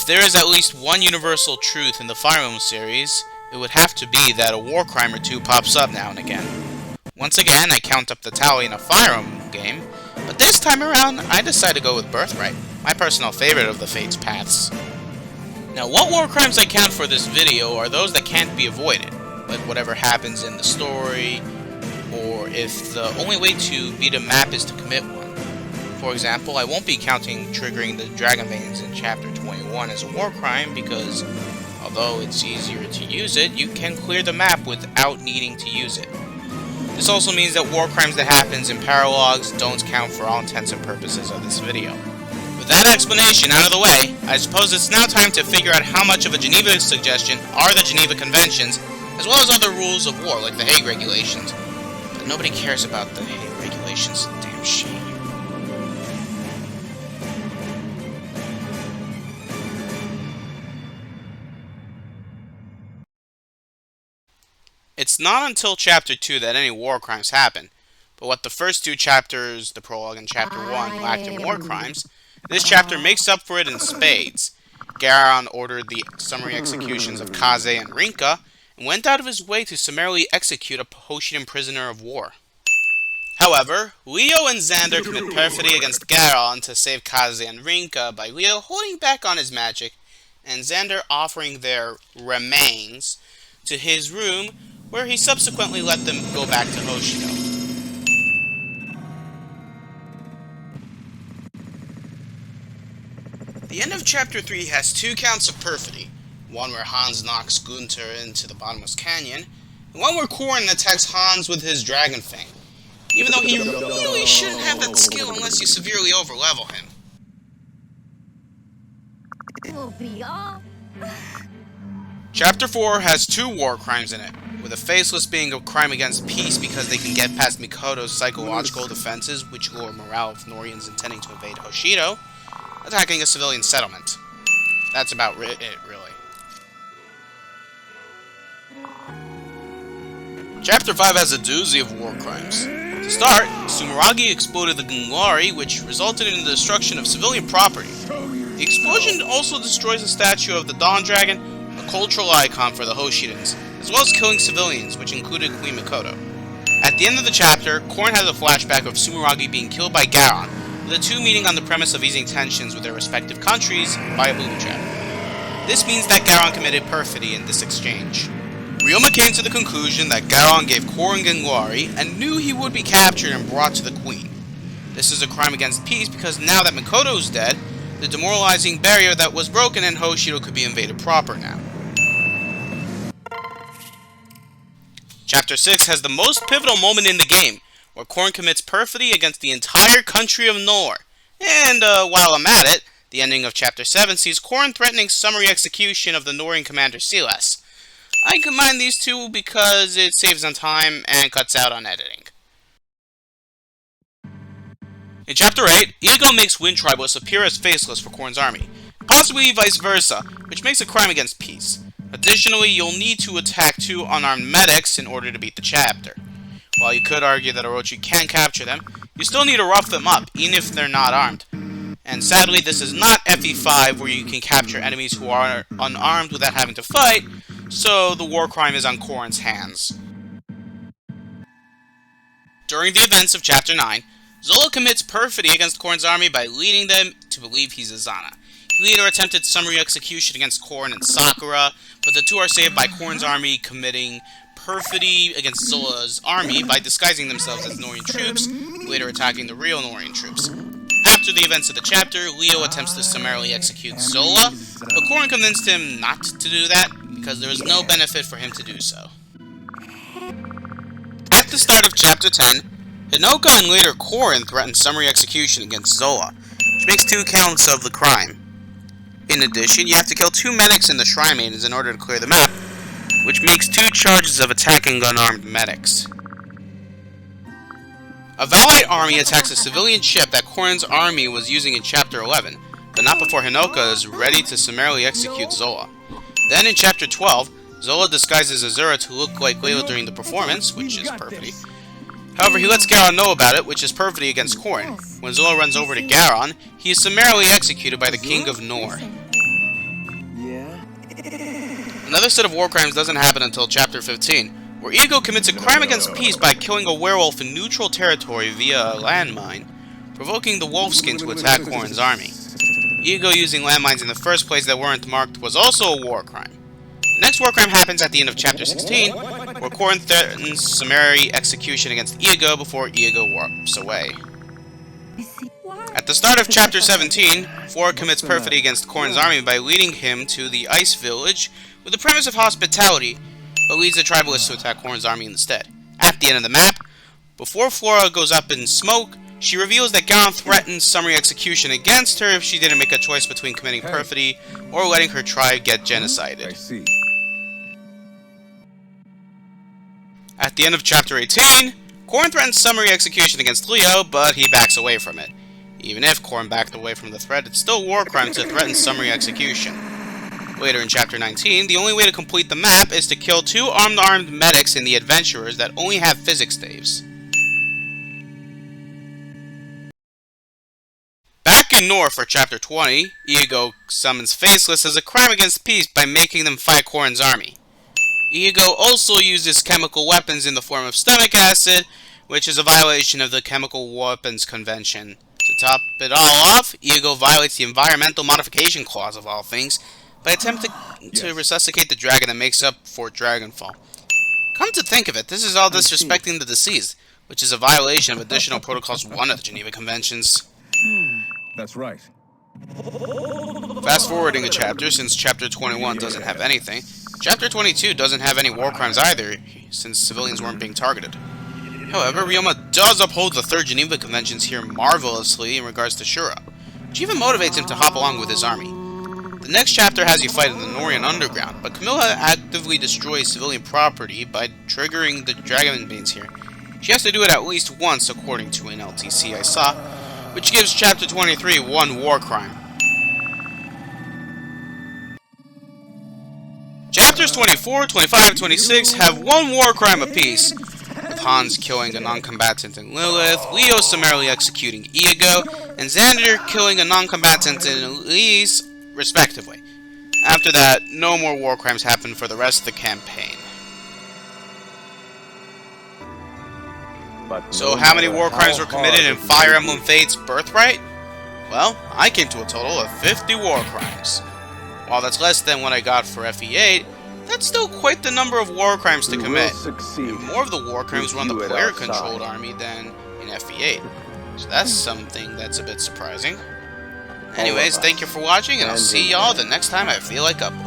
If there is at least one universal truth in the Fire Emblem series, it would have to be that a war crime or two pops up now and again. Once again, I count up the tally in a Fire Emblem game, but this time around, I decided to go with Birthright, my personal favorite of the Fates paths. Now, what war crimes I count for this video are those that can't be avoided, like whatever happens in the story, or if the only way to beat a map is to commit one. For example, I won't be counting triggering the Dragon Veins in Chapter 21 as a war crime because, although it's easier to use it, you can clear the map without needing to use it. This also means that war crimes that happens in paralogs don't count for all intents and purposes of this video. With that explanation out of the way, I suppose it's now time to figure out how much of a Geneva suggestion are the Geneva Conventions, as well as other rules of war like the Hague Regulations. But nobody cares about the Hague Regulations, damn shame. It's not until Chapter 2 that any war crimes happen, but what the first two chapters, the prologue and Chapter 1, lacked in war crimes, this chapter makes up for it in spades. Garon ordered the summary executions of Kaze and Rinka, and went out of his way to summarily execute a Hoshidan prisoner of war. However, Leo and Xander commit perfidy against Garon to save Kaze and Rinka by Leo holding back on his magic, and Xander offering their remains to his room, where he subsequently let them go back to Hoshido. The end of Chapter 3 has two counts of perfidy, one where Hans knocks Gunther into the bottomless canyon, and one where Corrin attacks Hans with his Dragon Fang, even though he really shouldn't have that skill unless you severely overlevel him. Chapter 4 has two war crimes in it, with the Faceless being a crime against peace because they can get past Mikoto's psychological defenses, which lower morale of Norians intending to invade Hoshido, attacking a civilian settlement. That's about it, really. Chapter 5 has a doozy of war crimes. To start, Sumeragi exploded the Gungwari, which resulted in the destruction of civilian property. The explosion also destroys a statue of the Dawn Dragon, a cultural icon for the Hoshidans, as well as killing civilians, which included Queen Mikoto. At the end of the chapter, Corrin has a flashback of Sumeragi being killed by Garon, with the two meeting on the premise of easing tensions with their respective countries by a booby trap. This means that Garon committed perfidy in this exchange. Ryoma came to the conclusion that Garon gave Corrin Gungwari and knew he would be captured and brought to the Queen. This is a crime against peace because now that Mikoto's dead, the demoralizing barrier that was broken in Hoshido could be invaded proper now. Chapter 6 has the most pivotal moment in the game, where Corrin commits perfidy against the entire country of Nor. And while I'm at it, the ending of Chapter 7 sees Corrin threatening summary execution of the Norian commander Silas. I combine these two because it saves on time and cuts out on editing. In Chapter 8, Ego makes Wind Tribalists appear as faceless for Corrin's army, possibly vice versa, which makes a crime against peace. Additionally, you'll need to attack two unarmed medics in order to beat the chapter. While you could argue that Orochi can capture them, you still need to rough them up, even if they're not armed. And sadly, this is not FE5 where you can capture enemies who are unarmed without having to fight, so the war crime is on Corrin's hands. During the events of Chapter 9, Zola commits perfidy against Corrin's army by leading them to believe he's Izana. He later attempted summary execution against Corrin and Sakura, but the two are saved by Corrin's army committing perfidy against Zola's army by disguising themselves as Norian troops, later attacking the real Norian troops. After the events of the chapter, Leo attempts to summarily execute Zola, but Corrin convinced him not to do that because there was no benefit for him to do so. At the start of Chapter 10, Hinoka and later Corrin threaten summary execution against Zola, which makes two counts of the crime. In addition, you have to kill two medics and the Shrine Maidens in order to clear the map, which makes two charges of attacking unarmed medics. A Valite army attacks a civilian ship that Corrin's army was using in Chapter 11, but not before Hinoka is ready to summarily execute Zola. Then in Chapter 12, Zola disguises Azura to look like Layla during the performance, which is perfidy. However, he lets Garon know about it, which is perfidy against Corrin. When Zola runs over to Garon, he is summarily executed by the King of Nor. Another set of war crimes doesn't happen until Chapter 15, where Ego commits a crime against peace by killing a werewolf in neutral territory via a landmine, provoking the Wolfskin to attack Corrin's army. Ego using landmines in the first place that weren't marked was also a war crime. The next war crime happens at the end of Chapter 16, where Corrin threatens summary execution against Ego before Ego warps away. At the start of Chapter 17, Flora commits perfidy against Corrin's army by leading him to the Ice Village with the premise of hospitality, but leads the tribalists to attack Corrin's army instead. At the end of the map, before Flora goes up in smoke, she reveals that Garon threatens summary execution against her if she didn't make a choice between committing perfidy or letting her tribe get genocided. At the end of Chapter 18, Corrin threatens summary execution against Leo, but he backs away from it. Even if Corrin backed away from the threat, it's still a war crime to threaten summary execution. Later in Chapter 19, the only way to complete the map is to kill 2 armed medics in the Adventurers that only have physics staves. Back in North for Chapter 20, Ego summons Faceless as a crime against peace by making them fight Corrin's army. Ego also uses chemical weapons in the form of stomach acid, which is a violation of the Chemical Weapons Convention. To top it all off, Ego violates the Environmental Modification Clause of all things by attempting to resuscitate the dragon that makes up for Dragonfall. Come to think of it, this is all disrespecting the deceased, which is a violation of Additional Protocols 1 of the Geneva Conventions. That's right. Fast forwarding a chapter, since Chapter 21 doesn't have anything, Chapter 22 doesn't have any war crimes either, since civilians weren't being targeted. However, Ryoma does uphold the 3rd Geneva Conventions here marvelously in regards to Shura, which even motivates him to hop along with his army. The next chapter has you fight in the Norian Underground, but Camilla actively destroys civilian property by triggering the Dragon Banes here. She has to do it at least once, according to an LTC I saw, which gives Chapter 23 1 war crime. Chapters 24, 25, and 26 have 1 war crime apiece, with Hans killing a non-combatant in Lilith, Leo summarily executing Ego, and Xander killing a non-combatant in Elise, respectively. After that, no more war crimes happen for the rest of the campaign. So how many war crimes were committed in Fire Emblem Fates Birthright? Well, I came to a total of 50 war crimes. While that's less than what I got for FE8, that's still quite the number of war crimes to commit. And more of the war crimes were on the player-controlled army than in FE8. So that's something that's a bit surprising. Anyways, thank you for watching, and I'll see y'all the next time I feel like uploading.